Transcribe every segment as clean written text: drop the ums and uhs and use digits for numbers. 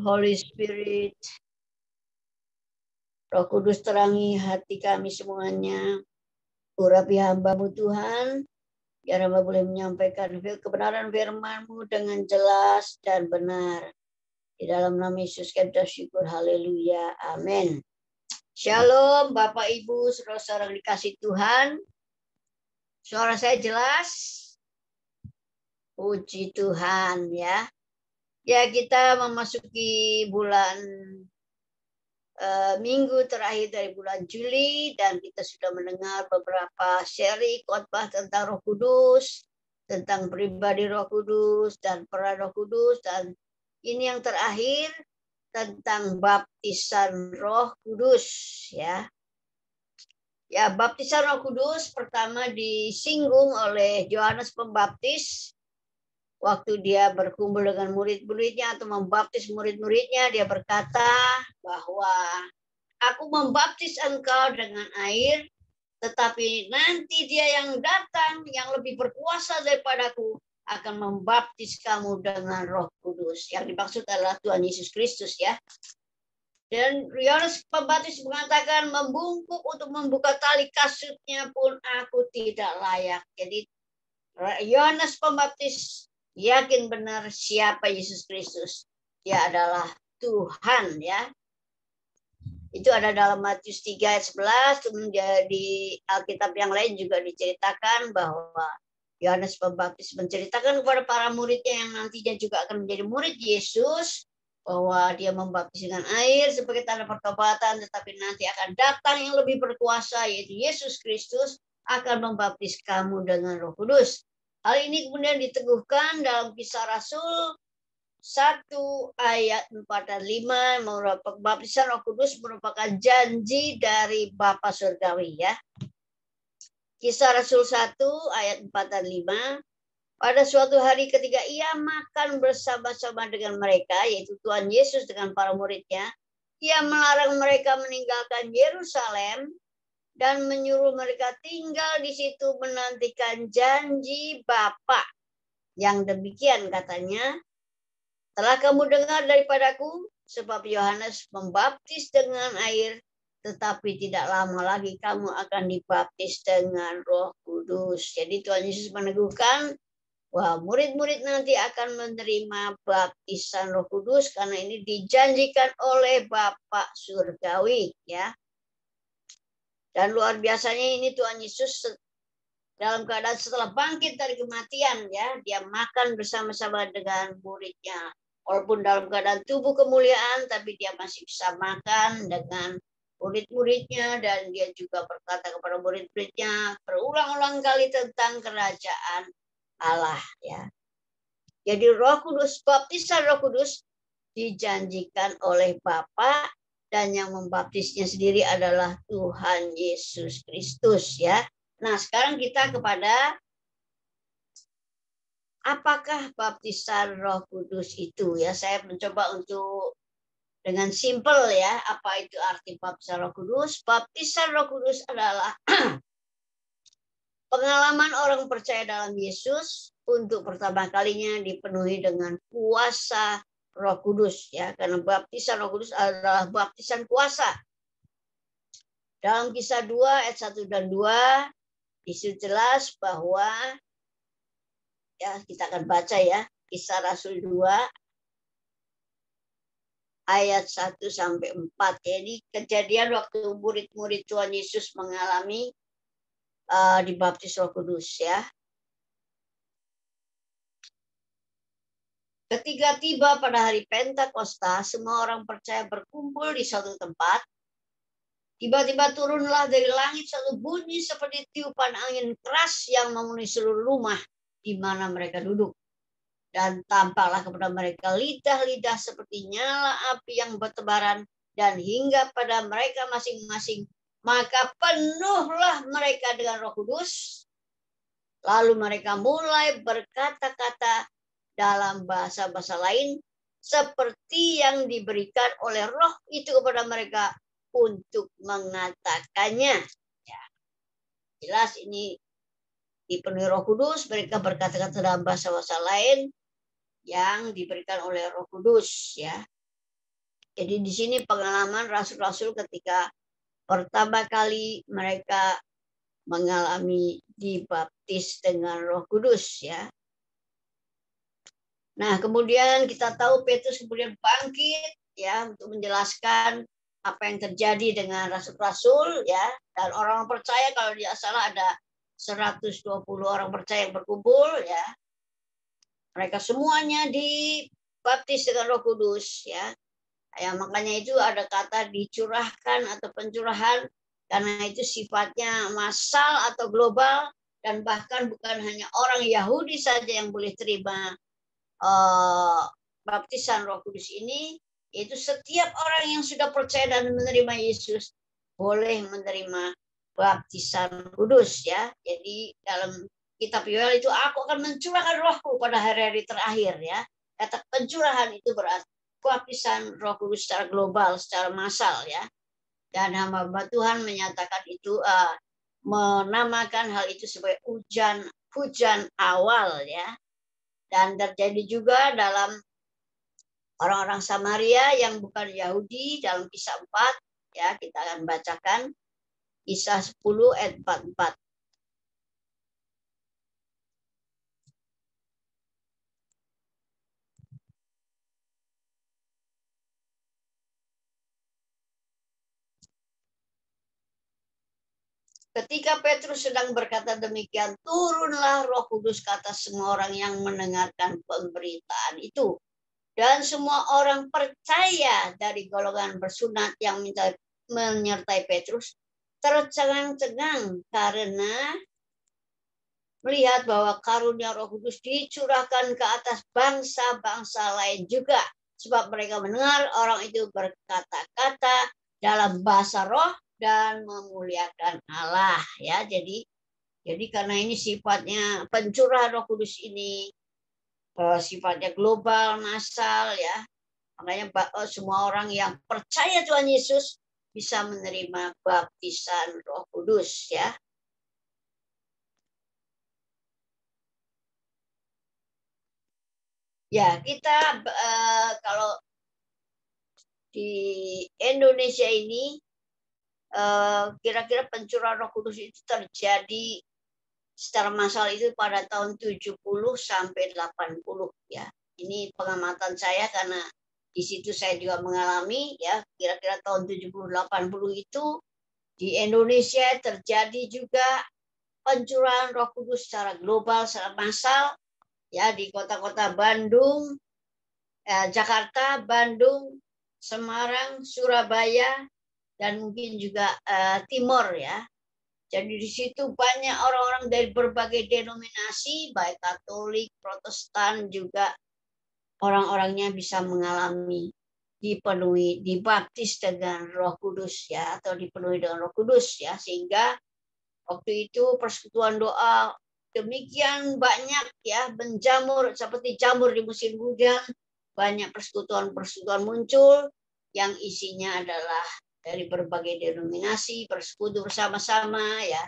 Holy Spirit. Roh Kudus terangi hati kami semuanya. Urapi hamba-Mu Tuhan, biar hamba boleh menyampaikan kebenaran firman-Mu dengan jelas dan benar. Di dalam nama Yesus kami bersyukur. Haleluya. Amin. Shalom Bapak Ibu, saudara-saudara dikasih Tuhan. Suara saya jelas? Puji Tuhan ya. Ya, kita memasuki bulan minggu terakhir dari bulan Juli, dan kita sudah mendengar beberapa seri khotbah tentang Roh Kudus, tentang pribadi Roh Kudus dan peran Roh Kudus, dan ini yang terakhir tentang baptisan Roh Kudus ya. Ya, baptisan Roh Kudus pertama disinggung oleh Yohanes Pembaptis. Waktu dia berkumpul dengan murid-muridnya atau membaptis murid-muridnya, dia berkata bahwa aku membaptis engkau dengan air, tetapi nanti dia yang datang, yang lebih berkuasa daripadaku, akan membaptis kamu dengan Roh Kudus. Yang dimaksud adalah Tuhan Yesus Kristus ya. Dan Yohanes Pembaptis mengatakan, membungkuk untuk membuka tali kasutnya pun aku tidak layak. Jadi Yohanes Pembaptis yakin benar siapa Yesus Kristus. Dia adalah Tuhan ya. Itu ada dalam Matius 3 ayat 11. Kemudian di Alkitab yang lain juga diceritakan bahwa Yohanes Pembaptis menceritakan kepada para muridnya yang nantinya juga akan menjadi murid Yesus, bahwa dia membaptis dengan air sebagai tanda pertobatan, tetapi nanti akan datang yang lebih berkuasa, yaitu Yesus Kristus, akan membaptis kamu dengan Roh Kudus. Hal ini kemudian diteguhkan dalam Kisah Rasul 1 ayat 4 dan 5. Baptisan Roh Kudus merupakan janji dari Bapa Surgawi ya. Kisah Rasul 1 ayat 4 dan 5. Pada suatu hari ketika ia makan bersama-sama dengan mereka, yaitu Tuhan Yesus dengan para muridnya, ia melarang mereka meninggalkan Yerusalem dan menyuruh mereka tinggal di situ menantikan janji Bapa. Yang demikian katanya, telah kamu dengar daripadaku, sebab Yohanes membaptis dengan air, tetapi tidak lama lagi kamu akan dibaptis dengan Roh Kudus. Jadi Tuhan Yesus meneguhkan bahwa murid-murid nanti akan menerima baptisan Roh Kudus karena ini dijanjikan oleh Bapa Surgawi ya. Dan luar biasanya ini Tuhan Yesus dalam keadaan setelah bangkit dari kematian ya, dia makan bersama-sama dengan muridnya. Walaupun dalam keadaan tubuh kemuliaan, tapi dia masih bisa makan dengan murid-muridnya, dan dia juga berkata kepada murid-muridnya berulang-ulang kali tentang kerajaan Allah ya. Jadi Roh Kudus, baptisan Roh Kudus dijanjikan oleh Bapa, dan yang membaptisnya sendiri adalah Tuhan Yesus Kristus ya. Nah, sekarang kita kepada apakah baptisan Roh Kudus itu ya. Saya mencoba untuk dengan simpel ya, apa itu arti baptisan Roh Kudus? Baptisan Roh Kudus adalah pengalaman orang percaya dalam Yesus untuk pertama kalinya dipenuhi dengan kuasa Roh Kudus ya, karena baptisan Roh Kudus adalah baptisan kuasa. Dalam Kisah 2 ayat 1 dan 2 disitu jelas bahwa ya, kita akan baca ya, Kisah Rasul 2 ayat 1 sampai 4. Jadi kejadian waktu murid-murid Tuhan Yesus mengalami dibaptis Roh Kudus ya. Ketika tiba pada hari Pentakosta, semua orang percaya berkumpul di suatu tempat. Tiba-tiba turunlah dari langit satu bunyi seperti tiupan angin keras yang memenuhi seluruh rumah di mana mereka duduk. Dan tampaklah kepada mereka lidah-lidah seperti nyala api yang bertebaran, dan hingga pada mereka masing-masing. Maka penuhlah mereka dengan Roh Kudus. Lalu mereka mulai berkata-kata dalam bahasa-bahasa lain seperti yang diberikan oleh Roh itu kepada mereka untuk mengatakannya. Ya. Jelas ini dipenuhi Roh Kudus, mereka berkata-kata dalam bahasa-bahasa lain yang diberikan oleh Roh Kudus ya. Jadi di sini pengalaman rasul-rasul ketika pertama kali mereka mengalami dibaptis dengan Roh Kudus ya. Nah, kemudian kita tahu Petrus kemudian bangkit ya untuk menjelaskan apa yang terjadi dengan rasul-rasul ya, dan orang percaya kalau tidak salah ada 120 orang percaya yang berkumpul ya. Mereka semuanya dibaptis dengan Roh Kudus ya. Ya, makanya itu ada kata dicurahkan atau pencurahan, karena itu sifatnya massal atau global, dan bahkan bukan hanya orang Yahudi saja yang boleh terima baptisan Roh Kudus ini, yaitu setiap orang yang sudah percaya dan menerima Yesus boleh menerima baptisan kudus ya. Jadi dalam kitab Yoel itu, aku akan mencurahkan rohku pada hari-hari terakhir ya. Kata pencurahan itu berarti baptisan Roh Kudus secara global, secara massal ya. Dan hamba Tuhan menyatakan itu, menamakan hal itu sebagai hujan awal ya. Dan terjadi juga dalam orang-orang Samaria yang bukan Yahudi dalam Kisah 4 ya, kita akan bacakan Kisah 10 ayat 44. Ketika Petrus sedang berkata demikian, turunlah Roh Kudus ke atas semua orang yang mendengarkan pemberitaan itu. Dan semua orang percaya dari golongan bersunat yang menyertai Petrus tercengang-cengang karena melihat bahwa karunia Roh Kudus dicurahkan ke atas bangsa-bangsa lain juga. Sebab mereka mendengar orang itu berkata-kata dalam bahasa roh dan memuliakan Allah ya. Jadi karena ini sifatnya pencurahan Roh Kudus ini sifatnya global, massal ya. Makanya semua orang yang percaya Tuhan Yesus bisa menerima baptisan Roh Kudus ya. Ya, kita kalau di Indonesia ini kira-kira pencurahan Roh Kudus itu terjadi secara massal itu pada tahun 70 sampai 80 ya. Ini pengamatan saya karena di situ saya juga mengalami ya, kira-kira tahun 70-80 itu di Indonesia terjadi juga pencurahan Roh Kudus secara global, secara massal ya, di kota-kota Bandung, Jakarta, Bandung, Semarang, Surabaya, dan mungkin juga Timur ya. Jadi di situ banyak orang-orang dari berbagai denominasi, baik Katolik, Protestan, juga orang-orangnya bisa mengalami dipenuhi, dibaptis dengan Roh Kudus ya, atau dipenuhi dengan Roh Kudus ya, sehingga waktu itu persekutuan doa demikian banyak ya, menjamur seperti jamur di musim hujan, banyak persekutuan-persekutuan muncul yang isinya adalah dari berbagai denominasi, bersekutu bersama-sama ya.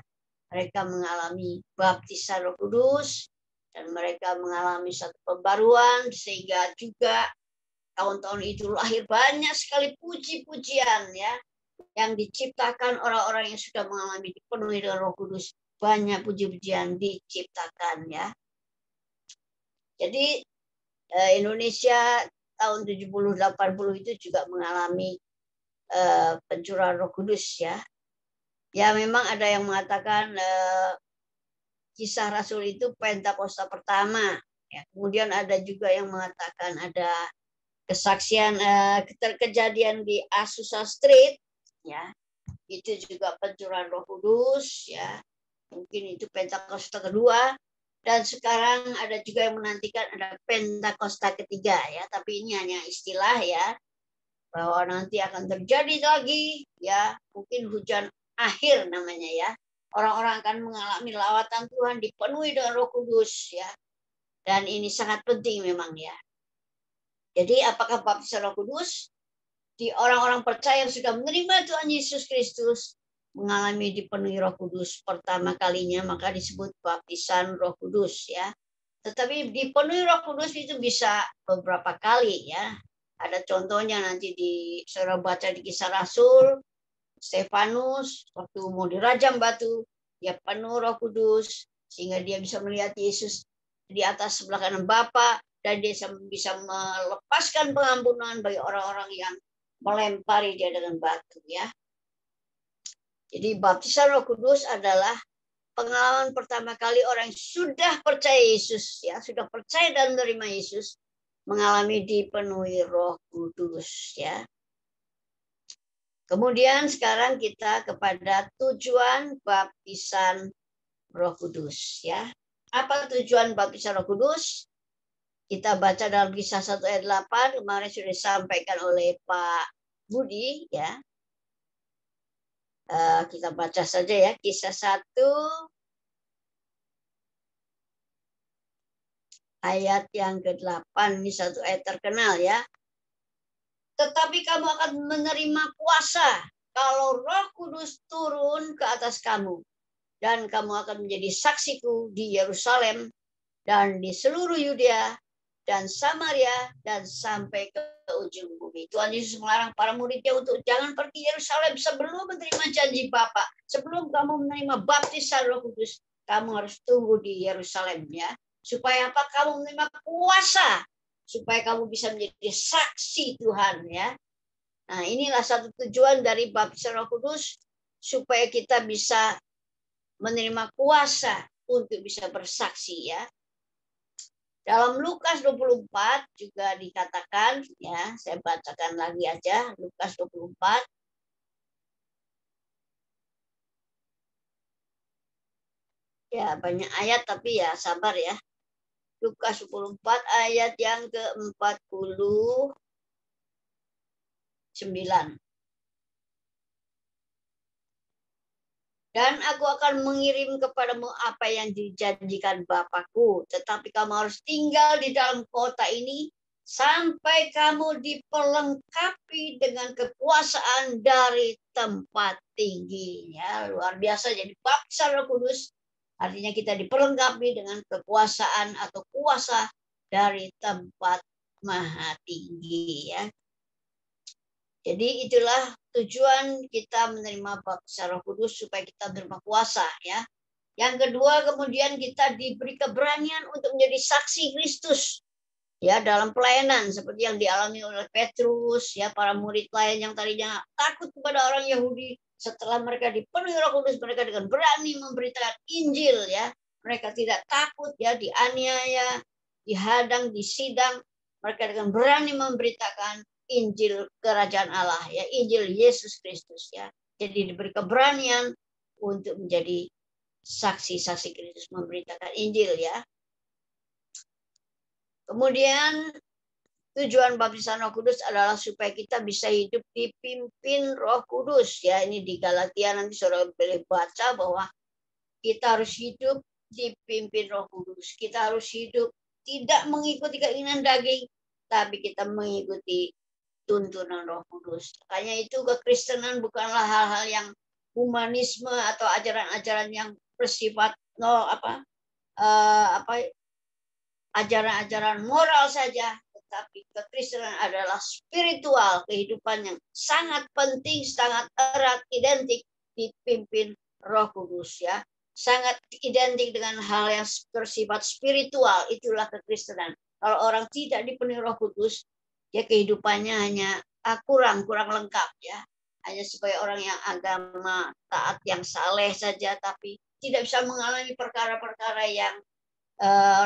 Mereka mengalami baptisan Roh Kudus dan mereka mengalami satu pembaruan, sehingga juga tahun-tahun itu lahir banyak sekali puji-pujian ya yang diciptakan orang-orang yang sudah mengalami dipenuhi dengan Roh Kudus. Banyak puji-pujian diciptakan ya. Jadi Indonesia tahun 70-80 itu juga mengalami pencurahan Roh Kudus ya. Ya memang ada yang mengatakan Kisah Rasul itu Pentakosta pertama. Ya, kemudian ada juga yang mengatakan ada kesaksian kejadian di Azusa Street ya. Itu juga pencurahan Roh Kudus ya. Mungkin itu Pentakosta kedua. Dan sekarang ada juga yang menantikan ada Pentakosta ketiga ya. Tapi ini hanya istilah ya, bahwa nanti akan terjadi lagi ya, mungkin hujan akhir namanya ya. Orang-orang akan mengalami lawatan Tuhan, dipenuhi dengan Roh Kudus ya. Dan ini sangat penting memang ya. Jadi apakah baptisan Roh Kudus di orang-orang percaya yang sudah menerima Tuhan Yesus Kristus mengalami dipenuhi Roh Kudus pertama kalinya, maka disebut baptisan Roh Kudus ya. Tetapi dipenuhi Roh Kudus itu bisa beberapa kali ya. Ada contohnya nanti saudara baca di Kisah Rasul, Stefanus waktu mau dirajam batu, dia penuh Roh Kudus sehingga dia bisa melihat Yesus di atas sebelah kanan Bapa, dan dia bisa melepaskan pengampunan bagi orang-orang yang melempari dia dengan batu, ya. Jadi baptisan Roh Kudus adalah pengalaman pertama kali orang yang sudah percaya Yesus, ya, sudah percaya dan menerima Yesus, mengalami dipenuhi Roh Kudus, ya. Kemudian sekarang kita kepada tujuan baptisan Roh Kudus, ya. Apa tujuan baptisan Roh Kudus? Kita baca dalam Kisah 1 ayat 8, kemarin sudah disampaikan oleh Pak Budi, ya. Kita baca saja ya, Kisah 1 ayat yang ke-8, ini satu ayat terkenal, ya. Tetapi kamu akan menerima kuasa kalau Roh Kudus turun ke atas kamu, dan kamu akan menjadi saksiku di Yerusalem dan di seluruh Yudea dan Samaria dan sampai ke ujung bumi. Tuhan Yesus melarang para muridnya untuk jangan pergi Yerusalem sebelum menerima janji Bapa. Sebelum kamu menerima baptisan Roh Kudus, kamu harus tunggu di Yerusalem, ya. Supaya apa? Kamu menerima kuasa, supaya kamu bisa menjadi saksi Tuhan, ya. Nah, inilah satu tujuan dari baptisan Roh Kudus, supaya kita bisa menerima kuasa untuk bisa bersaksi, ya. Dalam Lukas 24 juga dikatakan, ya, saya bacakan lagi aja, Lukas 24. Ya, banyak ayat tapi ya sabar ya. Lukas 24 ayat yang ke-49. Dan aku akan mengirim kepadamu apa yang dijanjikan Bapakku, tetapi kamu harus tinggal di dalam kota ini sampai kamu diperlengkapi dengan kekuasaan dari tempat tinggi. Ya, luar biasa. Jadi baptisan Roh Kudus artinya kita diperlengkapi dengan kekuasaan atau kuasa dari tempat maha tinggi, ya. Jadi itulah tujuan kita menerima baptisan Roh Kudus, supaya kita menerima kuasa, ya. Yang kedua, kemudian kita diberi keberanian untuk menjadi saksi Kristus, ya, dalam pelayanan seperti yang dialami oleh Petrus, ya, para murid lain yang tadinya takut kepada orang Yahudi, setelah mereka dipenuhi Roh Kudus, mereka dengan berani memberitakan Injil, ya. Mereka tidak takut, ya, dianiaya, dihadang, disidang, mereka dengan berani memberitakan Injil Kerajaan Allah, ya, Injil Yesus Kristus, ya. Jadi diberi keberanian untuk menjadi saksi-saksi Kristus, memberitakan Injil, ya. Kemudian tujuan baptisan Roh Kudus adalah supaya kita bisa hidup dipimpin Roh Kudus, ya. Ini di Galatia nanti saudara boleh baca bahwa kita harus hidup dipimpin Roh Kudus. Kita harus hidup tidak mengikuti keinginan daging, tapi kita mengikuti tuntunan Roh Kudus. Makanya itu kekristenan bukanlah hal-hal yang humanisme atau ajaran-ajaran yang bersifat ajaran-ajaran moral saja, tetapi kekristenan adalah spiritual, kehidupan yang sangat penting, sangat erat, identik dipimpin Roh Kudus, ya. Sangat identik dengan hal yang bersifat spiritual, itulah kekristenan. Kalau orang tidak dipenuhi Roh Kudus, ya kehidupannya hanya kurang lengkap, ya. Hanya sebagai orang yang agama taat yang saleh saja, tapi tidak bisa mengalami perkara-perkara yang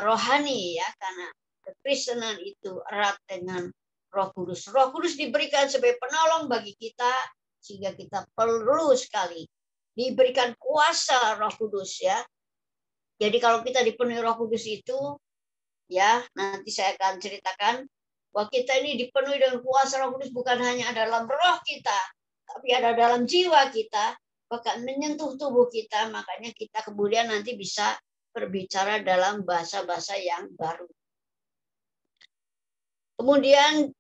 rohani, ya, karena kekristenan itu erat dengan Roh Kudus. Roh Kudus diberikan sebagai penolong bagi kita, sehingga kita perlu sekali diberikan kuasa Roh Kudus, ya. Jadi kalau kita dipenuhi Roh Kudus itu, ya, nanti saya akan ceritakan bahwa kita ini dipenuhi dengan kuasa Roh Kudus bukan hanya dalam roh kita, tapi ada dalam jiwa kita, bahkan menyentuh tubuh kita. Makanya kita kemudian nanti bisa berbicara dalam bahasa-bahasa yang baru. Kemudian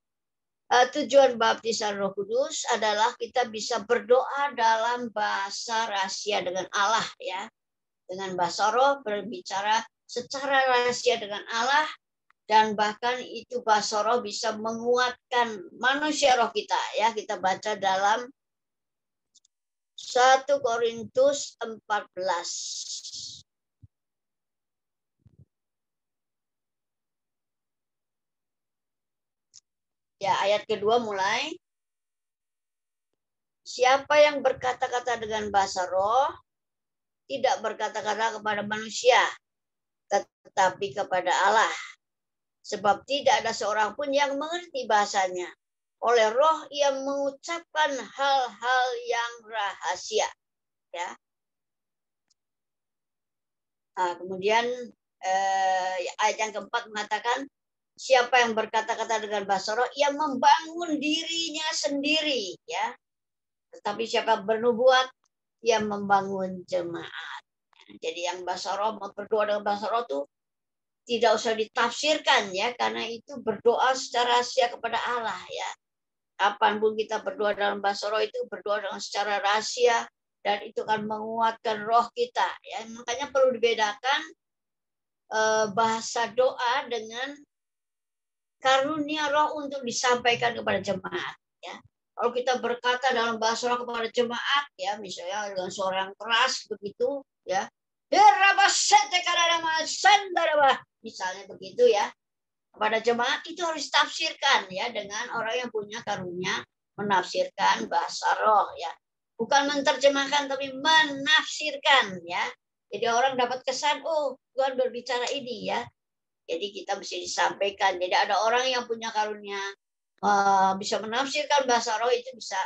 tujuan baptisan Roh Kudus adalah kita bisa berdoa dalam bahasa rahasia dengan Allah, ya. Dengan bahasa roh berbicara secara rahasia dengan Allah, dan bahkan itu basoroh bisa menguatkan manusia roh kita ya. Kita baca dalam 1 Korintus 14. Ya, ayat kedua mulai. Siapa yang berkata-kata dengan bahasa roh, tidak berkata-kata kepada manusia, tetapi kepada Allah. Sebab tidak ada seorang pun yang mengerti bahasanya. Oleh roh ia mengucapkan hal-hal yang rahasia. Ya. Nah, kemudian ayat yang keempat mengatakan, siapa yang berkata-kata dengan bahasa roh, ia membangun dirinya sendiri. Ya. Tetapi siapa bernubuat, ia membangun jemaat. Jadi yang bahasa roh, berdoa dengan bahasa roh itu tidak usah ditafsirkan ya, karena itu berdoa secara rahasia kepada Allah ya. Kapanpun kita berdoa dalam bahasa roh itu berdoa dengan secara rahasia dan itu akan menguatkan roh kita ya. Makanya perlu dibedakan bahasa doa dengan karunia roh untuk disampaikan kepada jemaat ya. Kalau kita berkata dalam bahasa roh kepada jemaat ya, misalnya dengan suara yang keras begitu ya, misalnya begitu ya, kepada jemaat itu harus ditafsirkan ya dengan orang yang punya karunia menafsirkan bahasa roh ya, bukan menerjemahkan tapi menafsirkan ya. Jadi orang dapat kesan, oh Tuhan berbicara ini ya. Jadi kita mesti disampaikan. Jadi ada orang yang punya karunia bisa menafsirkan bahasa roh, itu bisa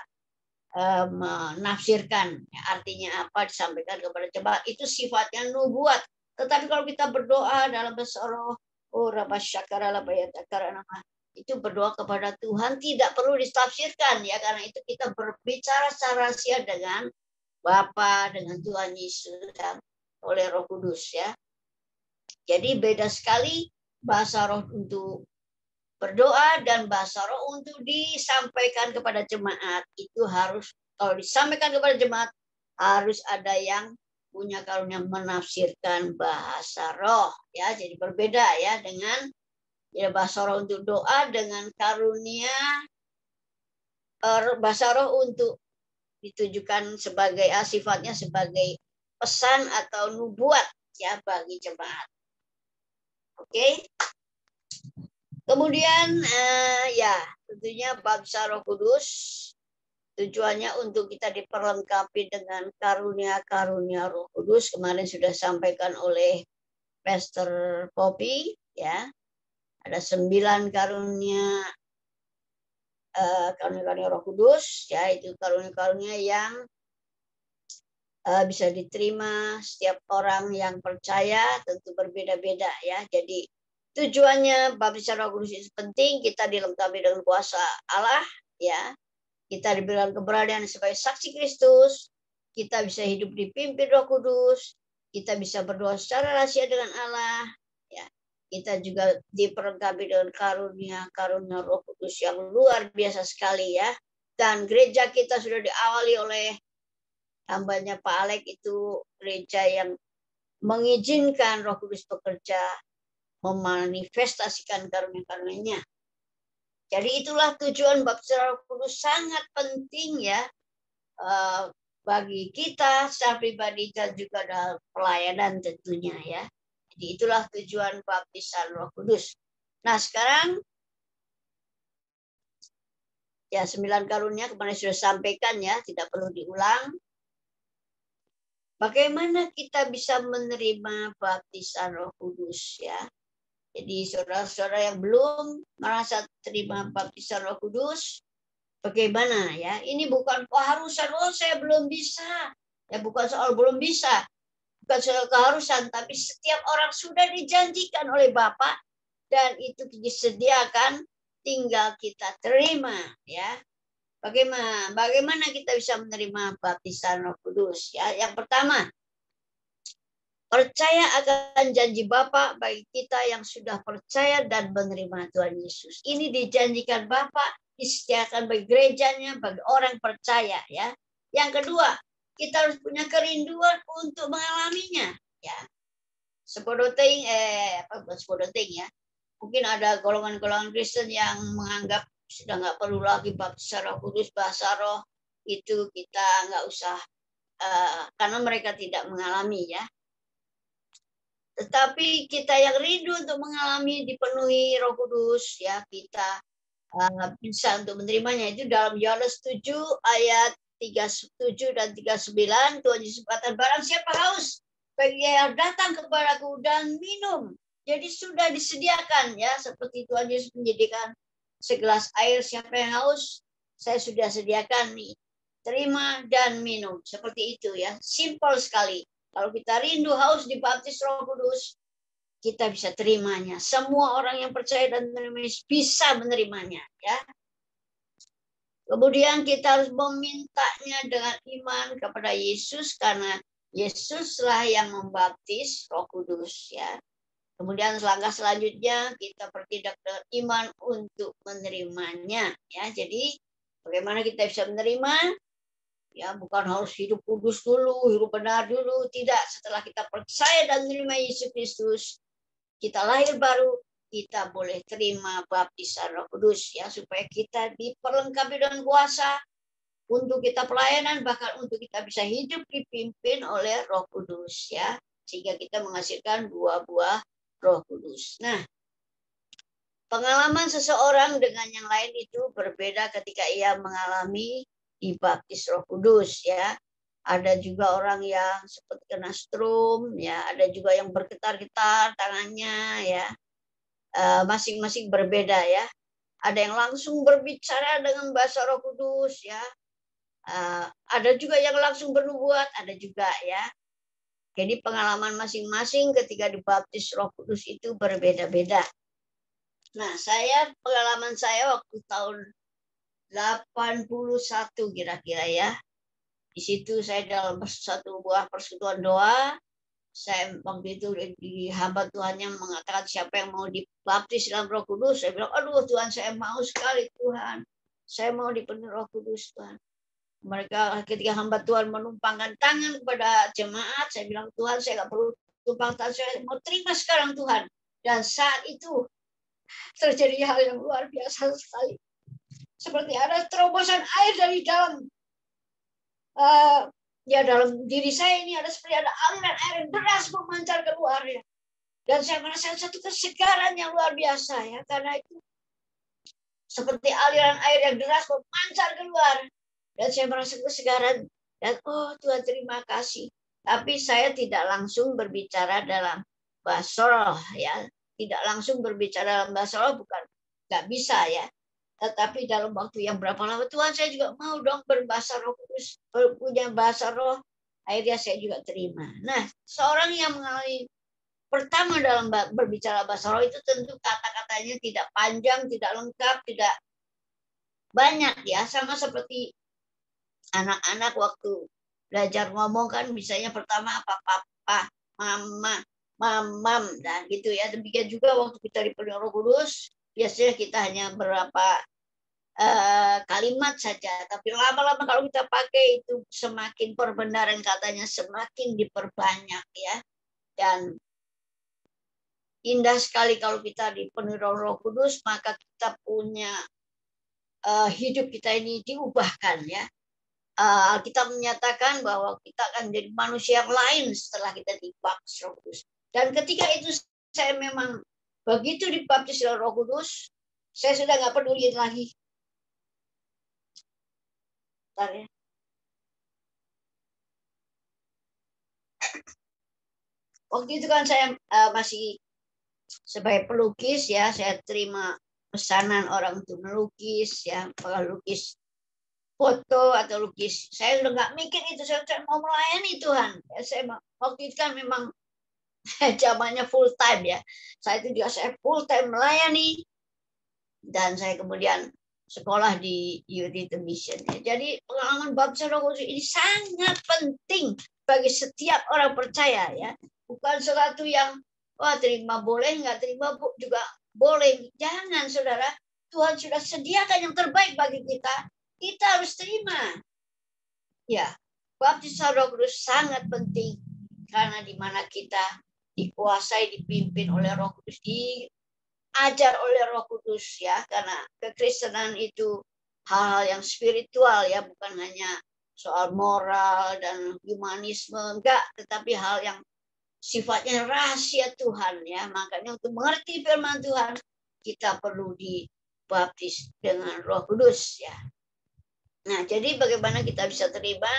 menafsirkan ya, artinya apa disampaikan kepada jemaat, itu sifatnya nubuat. Tetapi kalau kita berdoa dalam bahasa roh, itu berdoa kepada Tuhan tidak perlu ditafsirkan ya, karena itu kita berbicara secara rahasia dengan Bapa, dengan Tuhan Yesus dan oleh Roh Kudus ya. Jadi beda sekali bahasa roh untuk berdoa dan bahasa roh untuk disampaikan kepada jemaat. Itu harus, kalau disampaikan kepada jemaat, harus ada yang punya karunia menafsirkan bahasa roh ya. Jadi berbeda ya dengan ya, bahasa roh untuk doa dengan karunia bahasa roh untuk ditujukan sebagai sifatnya sebagai pesan atau nubuat ya bagi jemaat. Oke. Kemudian ya tentunya baptisan Roh Kudus tujuannya untuk kita diperlengkapi dengan karunia-karunia Roh Kudus. Kemarin sudah sampaikan oleh Pastor Poppy ya. Ada 9 karunia Roh Kudus ya, itu karunia-karunia yang bisa diterima setiap orang yang percaya, tentu berbeda-beda ya. Jadi tujuannya baptisan Roh Kudus itu penting, kita dilengkapi dengan kuasa Allah ya. Kita diberikan keberanian sebagai saksi Kristus, kita bisa hidup dipimpin Roh Kudus, kita bisa berdoa secara rahasia dengan Allah ya. Kita juga diperlengkapi dengan karunia Roh Kudus yang luar biasa sekali ya. Dan gereja kita sudah diawali oleh hambanya Pak Alek, itu gereja yang mengizinkan Roh Kudus bekerja, memanifestasikan karunia-karunia-Nya. Jadi itulah tujuan baptisan Roh Kudus, sangat penting ya bagi kita secara pribadi dan juga dalam pelayanan tentunya ya. Jadi itulah tujuan baptisan Roh Kudus. Nah sekarang ya 9 karunia kemarin sudah sampaikan ya, tidak perlu diulang. Bagaimana kita bisa menerima baptisan Roh Kudus ya? Jadi saudara-saudara yang belum merasa terima baptisan Roh Kudus, bagaimana ya? Ini bukan keharusan, oh saya belum bisa. Ya bukan soal belum bisa, bukan soal keharusan, tapi setiap orang sudah dijanjikan oleh Bapa dan itu disediakan, tinggal kita terima ya. Bagaimana kita bisa menerima baptisan Roh Kudus ya? Yang pertama, percaya akan janji Bapa bagi kita yang sudah percaya dan menerima Tuhan Yesus. Ini dijanjikan Bapa, disediakan bagi gerejanya, bagi orang percaya ya. Yang kedua, kita harus punya kerinduan untuk mengalaminya ya. Spodoteng ya. Mungkin ada golongan-golongan Kristen yang menganggap sudah nggak perlu lagi baptis Roh Kudus, bahasa roh itu kita nggak usah, karena mereka tidak mengalami ya. Tetapi kita yang rindu untuk mengalami dipenuhi Roh Kudus ya, kita bisa untuk menerimanya. Itu dalam Yohanes 7 ayat 37 dan 39, Tuhan Yesus berkata, barang siapa haus, bagi yang datang kepadaku dan minum. Jadi sudah disediakan ya, seperti Tuhan Yesus menyediakan segelas air, siapa yang haus, saya sudah sediakan nih, terima dan minum. Seperti itu ya, simpel sekali. Kalau kita rindu haus dibaptis Roh Kudus, kita bisa terimanya. Semua orang yang percaya dan menerima bisa menerimanya ya. Kemudian kita harus memintanya dengan iman kepada Yesus, karena Yesuslah yang membaptis Roh Kudus ya. Kemudian langkah selanjutnya kita bertindak dengan iman untuk menerimanya ya. Jadi bagaimana kita bisa menerima? Ya, bukan harus hidup kudus dulu, hidup benar dulu, tidak. Setelah kita percaya dan menerima Yesus Kristus, kita lahir baru, kita boleh terima baptisan Roh Kudus ya, supaya kita diperlengkapi dengan kuasa untuk kita pelayanan, bahkan untuk kita bisa hidup dipimpin oleh Roh Kudus ya, sehingga kita menghasilkan buah-buah Roh Kudus. Nah, pengalaman seseorang dengan yang lain itu berbeda ketika ia mengalami dibaptis Roh Kudus ya. Ada juga orang yang seperti kena strom ya, ada juga yang bergetar-getar tangannya ya. Masing-masing berbeda ya. Ada yang langsung berbicara dengan bahasa Roh Kudus ya. Ada juga yang langsung bernubuat, ada juga ya. Jadi pengalaman masing-masing ketika dibaptis Roh Kudus itu berbeda-beda. Nah, pengalaman saya waktu tahun 81 kira-kira ya. Di situ saya dalam satu buah persekutuan doa, saya waktu itu di hamba Tuhan yang mengatakan siapa yang mau dibaptis dalam Roh Kudus. Saya bilang, aduh Tuhan, saya mau sekali Tuhan. Saya mau dipenuhi Roh Kudus Tuhan. Mereka ketika hamba Tuhan menumpangkan tangan kepada jemaat, saya bilang, Tuhan, saya nggak perlu tumpang tangan, saya mau terima sekarang Tuhan. Dan saat itu terjadi hal yang luar biasa sekali. Seperti ada terobosan air dari dalam dalam diri saya ini, ada seperti ada aliran air yang deras memancar keluar ya. Dan saya merasakan satu kesegaran yang luar biasa ya, karena itu seperti aliran air yang deras memancar keluar. Dan saya merasa kesegaran dan oh Tuhan terima kasih. Tapi saya tidak langsung berbicara dalam bahasa roh ya, tidak langsung berbicara dalam bahasa roh, bukan nggak bisa ya. Tetapi dalam waktu yang berapa lama, Tuhan saya juga mau dong berbahasa Roh Kudus, punya bahasa roh. Akhirnya saya juga terima. Nah, seorang yang mengalami pertama dalam berbicara bahasa roh itu tentu kata-katanya tidak panjang, tidak lengkap, tidak banyak ya. Sama seperti anak-anak waktu belajar ngomong kan, misalnya pertama apa, papa, mama, mamam, dan gitu ya. Demikian juga waktu kita dipenuhi Roh Kudus, biasanya kita hanya berapa kalimat saja, tapi lama-lama kalau kita pakai itu semakin perbenaran katanya semakin diperbanyak ya. Dan indah sekali kalau kita dipenuhi Roh Kudus, maka kita punya hidup kita ini diubahkan ya. Kita menyatakan bahwa kita akan menjadi manusia yang lain setelah kita dibaptis Roh Kudus. Dan ketika itu saya memang begitu dibaptis Roh Kudus, saya sudah nggak peduli lagi. Ya. Waktu itu kan saya masih sebagai pelukis ya, saya terima pesanan orang untuk melukis ya, melukis foto atau lukis. Saya udah nggak mikir itu, saya mau melayani Tuhan. Ya, saya waktu itu kan memang zamannya full time ya. Saya itu juga saya full time melayani, dan saya kemudian sekolah di Youth Mission. Jadi pengalaman baptis Roh Kudus ini sangat penting bagi setiap orang percaya ya. Bukan sesuatu yang wah terima boleh, nggak terima juga boleh. Jangan saudara, Tuhan sudah sediakan yang terbaik bagi kita. Kita harus terima. Ya, baptis Roh Kudus sangat penting karena di mana kita dikuasai, dipimpin oleh Roh Kudus, diajar oleh Roh Kudus ya, karena kekristenan itu hal-hal yang spiritual ya, bukan hanya soal moral dan humanisme, enggak, tetapi hal yang sifatnya rahasia Tuhan ya. Makanya untuk mengerti firman Tuhan kita perlu dibaptis dengan Roh Kudus ya. Nah, jadi bagaimana kita bisa terima?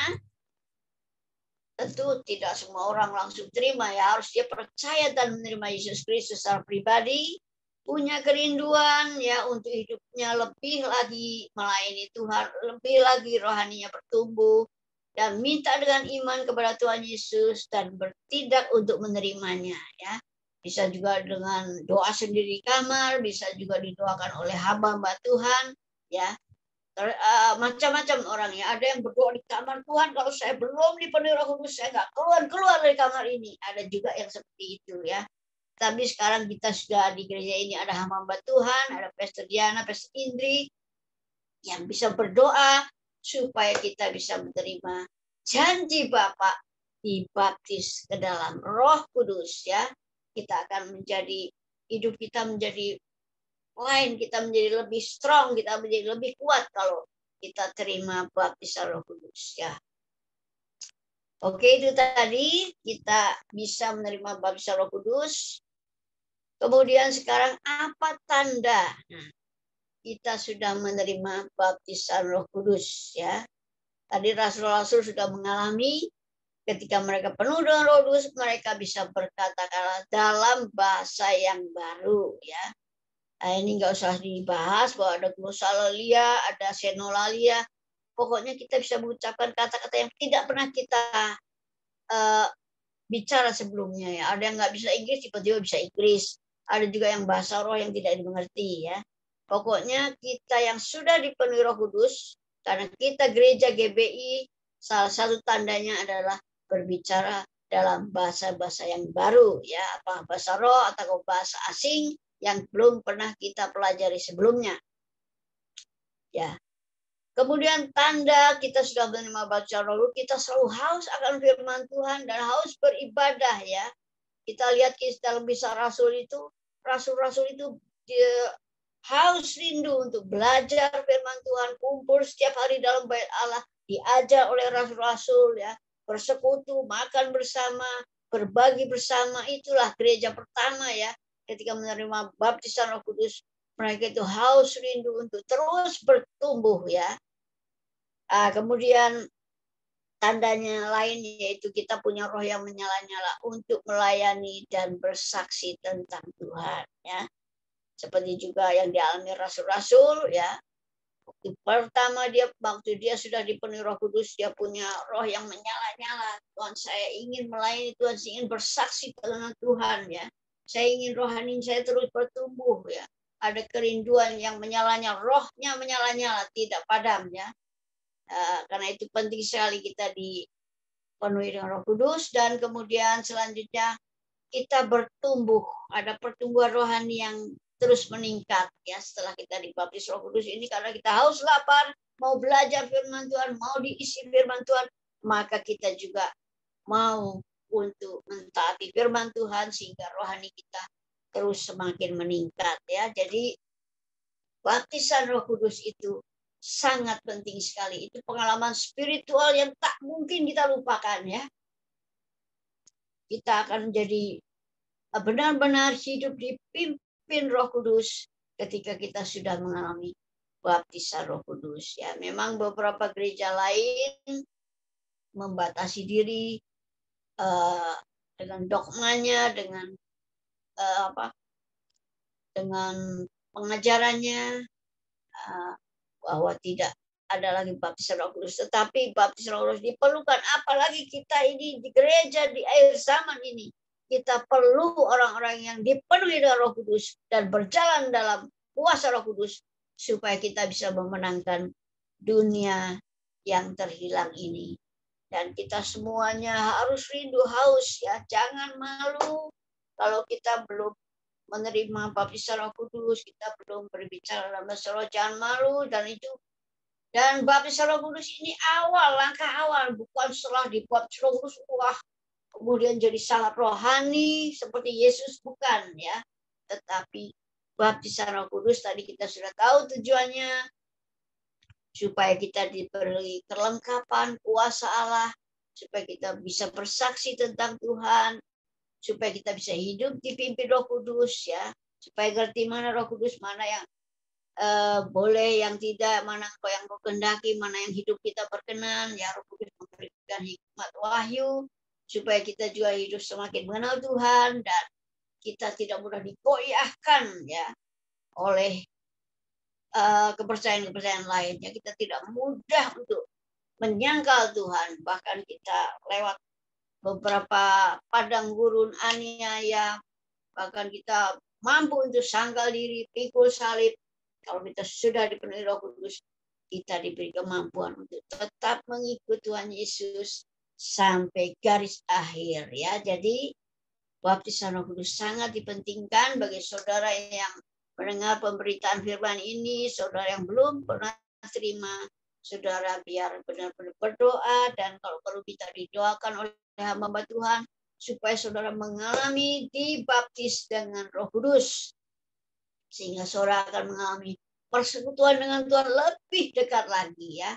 Tentu tidak semua orang langsung terima ya, harus dia percaya dan menerima Yesus Kristus secara pribadi, punya kerinduan ya untuk hidupnya lebih lagi melayani Tuhan, lebih lagi rohaninya bertumbuh, dan minta dengan iman kepada Tuhan Yesus dan bertindak untuk menerimanya ya. Bisa juga dengan doa sendiri di kamar, bisa juga didoakan oleh hamba-hamba Tuhan ya. Macam-macam orangnya. Ada yang berdoa di kamar, Tuhan kalau saya belum dipenuhi Roh Kudus, saya nggak keluar dari kamar ini. Ada juga yang seperti itu ya. Tapi sekarang kita sudah di gereja ini ada hamba Tuhan, ada Pastor Diana, Pastor Indri, yang bisa berdoa supaya kita bisa menerima janji Bapa dibaptis ke dalam Roh Kudus ya. Kita akan menjadi, hidup kita menjadi lain, kita menjadi lebih strong, kita menjadi lebih kuat kalau kita terima baptisan Roh Kudus ya. Oke, itu tadi kita bisa menerima baptisan Roh Kudus. Kemudian sekarang apa tanda? Nah, kita sudah menerima baptisan Roh Kudus ya. Tadi rasul-rasul sudah mengalami ketika mereka penuh dengan Roh Kudus, mereka bisa berkata-kata dalam bahasa yang baru ya. Nah, ini nggak usah dibahas bahwa ada glosolalia, ada senolalia. Pokoknya kita bisa mengucapkan kata-kata yang tidak pernah kita bicara sebelumnya ya. Ada yang nggak bisa Inggris, tiba-tiba bisa Inggris. Ada juga yang bahasa roh yang tidak dimengerti ya. Pokoknya kita yang sudah dipenuhi Roh Kudus, karena kita gereja GBI, salah satu tandanya adalah berbicara dalam bahasa-bahasa yang baru ya, apa bahasa roh atau bahasa asing yang belum pernah kita pelajari sebelumnya. Ya. Kemudian tanda kita sudah menerima baptisan Roh, kita selalu haus akan firman Tuhan dan haus beribadah ya. Kita lihat dalam kisah rasul itu, rasul-rasul itu dia haus rindu untuk belajar firman Tuhan, kumpul setiap hari dalam bait Allah, diajar oleh rasul-rasul ya, bersekutu, makan bersama, berbagi bersama. Itulah gereja pertama ya. Ketika menerima baptisan Roh Kudus, mereka itu haus rindu untuk terus bertumbuh ya. Kemudian tandanya lain yaitu kita punya roh yang menyala-nyala untuk melayani dan bersaksi tentang Tuhan ya. Seperti juga yang dialami rasul-rasul ya. Pertama waktu dia sudah dipenuhi Roh Kudus, dia punya roh yang menyala-nyala. Tuhan, saya ingin melayani Tuhan, saya ingin bersaksi tentang Tuhan ya. Saya ingin rohani saya terus bertumbuh ya. Ada kerinduan yang menyala-nyala, rohnya menyala-nyala, tidak padam ya. Karena itu penting sekali kita dipenuhi dengan Roh Kudus, dan kemudian selanjutnya kita bertumbuh, ada pertumbuhan rohani yang terus meningkat ya setelah kita dibaptis Roh Kudus ini, karena kita haus lapar mau belajar firman Tuhan, mau diisi firman Tuhan, maka kita juga mau untuk mentaati firman Tuhan sehingga rohani kita terus semakin meningkat ya. Jadi baptisan Roh Kudus itu sangat penting sekali. Itu pengalaman spiritual yang tak mungkin kita lupakan ya. Kita akan menjadi benar-benar hidup dipimpin Roh Kudus ketika kita sudah mengalami baptisan Roh Kudus ya. Memang beberapa gereja lain membatasi diri dengan dogmanya, dengan dengan pengajarannya, bahwa tidak ada lagi baptisan Roh Kudus, tetapi baptisan Roh Kudus diperlukan. Apalagi kita ini di gereja di akhir zaman ini, kita perlu orang-orang yang dipenuhi dengan Roh Kudus dan berjalan dalam kuasa Roh Kudus supaya kita bisa memenangkan dunia yang terhilang ini. Dan kita semuanya harus rindu haus ya, jangan malu kalau kita belum menerima baptisan Roh Kudus, kita belum berbicara dalam bahasa roh, jangan malu. Dan baptisan Roh Kudus ini langkah awal, bukan setelah dibaptis Roh Kudus wah kemudian jadi sangat rohani seperti Yesus, bukan ya, tetapi baptisan Roh Kudus tadi kita sudah tahu tujuannya, supaya kita diberi kelengkapan kuasa Allah, supaya kita bisa bersaksi tentang Tuhan, supaya kita bisa hidup dipimpin Roh Kudus, ya, supaya ngerti mana Roh Kudus, mana yang boleh, yang tidak, mana yang kau kehendaki, mana yang hidup kita berkenan, ya. Roh Kudus memberikan hikmat wahyu supaya kita juga hidup semakin mengenal Tuhan dan kita tidak mudah digoyahkan, ya, oleh kepercayaan-kepercayaan lainnya. Kita tidak mudah untuk menyangkal Tuhan, bahkan kita lewat beberapa padang gurun aniaya, bahkan kita mampu untuk sangkal diri, pikul salib. Kalau kita sudah dipenuhi Roh Kudus, kita diberi kemampuan untuk tetap mengikut Tuhan Yesus sampai garis akhir, ya. Jadi baptisan Roh Kudus sangat dipentingkan bagi saudara yang mendengar pemberitaan firman ini, saudara yang belum pernah terima, saudara biar benar-benar berdoa, dan kalau perlu kita didoakan oleh hamba Tuhan supaya saudara mengalami dibaptis dengan Roh Kudus, sehingga saudara akan mengalami persekutuan dengan Tuhan lebih dekat lagi, ya.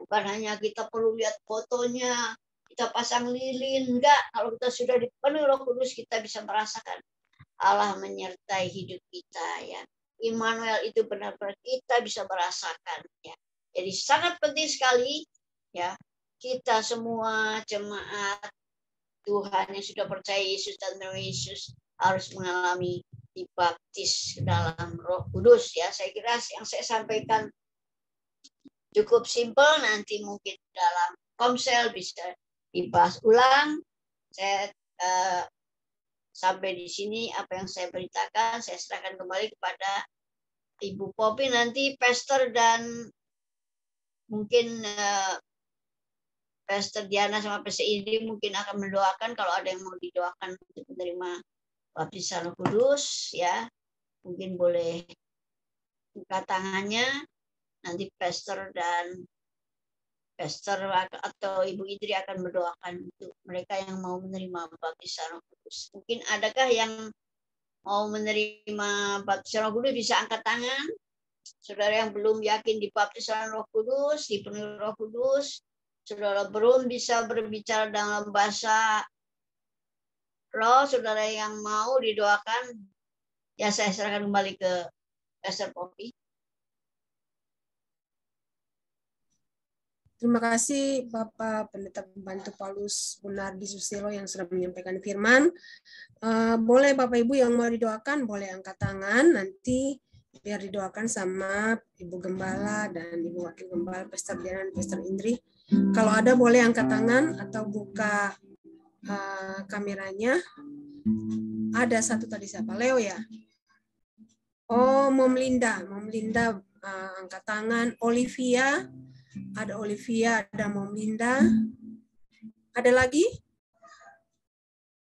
Bukan hanya kita perlu lihat fotonya, kita pasang lilin, enggak. Kalau kita sudah dipenuhi Roh Kudus, kita bisa merasakan Allah menyertai hidup kita, ya. Immanuel itu benar-benar kita bisa merasakan, ya. Jadi sangat penting sekali, ya, kita semua jemaat Tuhan yang sudah percaya Yesus dan menerima Yesus harus mengalami dibaptis ke dalam Roh Kudus, ya. Saya kira yang saya sampaikan cukup simpel, nanti mungkin dalam komsel bisa dibahas ulang. Saya sampai di sini apa yang saya beritakan, saya serahkan kembali kepada Ibu Popi, nanti Pastor dan mungkin Pastor Diana sama Pastor Indri mungkin akan mendoakan kalau ada yang mau didoakan untuk menerima baptisan Roh Kudus, ya. Mungkin boleh buka tangannya, nanti Pastor dan Pastor atau Ibu Indri akan mendoakan untuk mereka yang mau menerima baptisan Roh Kudus. Mungkin adakah yang mau menerima baptisan Roh Kudus bisa angkat tangan. Saudara yang belum yakin dibaptisan Roh Kudus, dipenuhi Roh Kudus, saudara belum bisa berbicara dalam bahasa Roh, saudara yang mau didoakan, ya saya serahkan kembali ke Pastor Popi. Terima kasih Bapak Pendeta Pembantu Paulus Gunardi Susilo yang sudah menyampaikan firman. Boleh Bapak Ibu yang mau didoakan, boleh angkat tangan, nanti biar didoakan sama Ibu Gembala dan Ibu Wakil Gembala, Pastor Diana dan Pastor Indri. Kalau ada boleh angkat tangan atau buka kameranya. Ada satu tadi siapa? Leo ya? Oh, Mom Linda angkat tangan. Olivia, ada Olivia, ada Mom Linda. Ada lagi?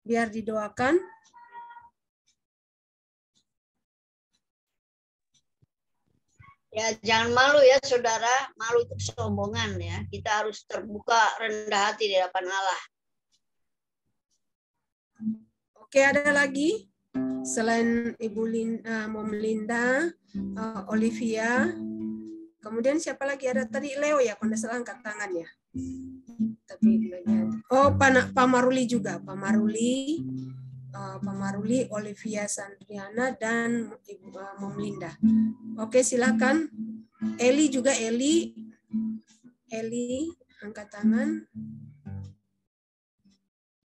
Biar didoakan. Ya, jangan malu ya saudara, malu itu kesombongan, ya. Kita harus terbuka, rendah hati di hadapan Allah. Oke, ada lagi? Selain Ibu Mom Linda, Olivia, kemudian siapa lagi? Ada tadi Leo ya, kalau tidak salah angkat tangan ya. Tapi oh, Pak Maruli juga, Pak Maruli, Olivia Sandriana dan Ibu Mom Linda. Oke, silakan. Eli juga, Eli angkat tangan.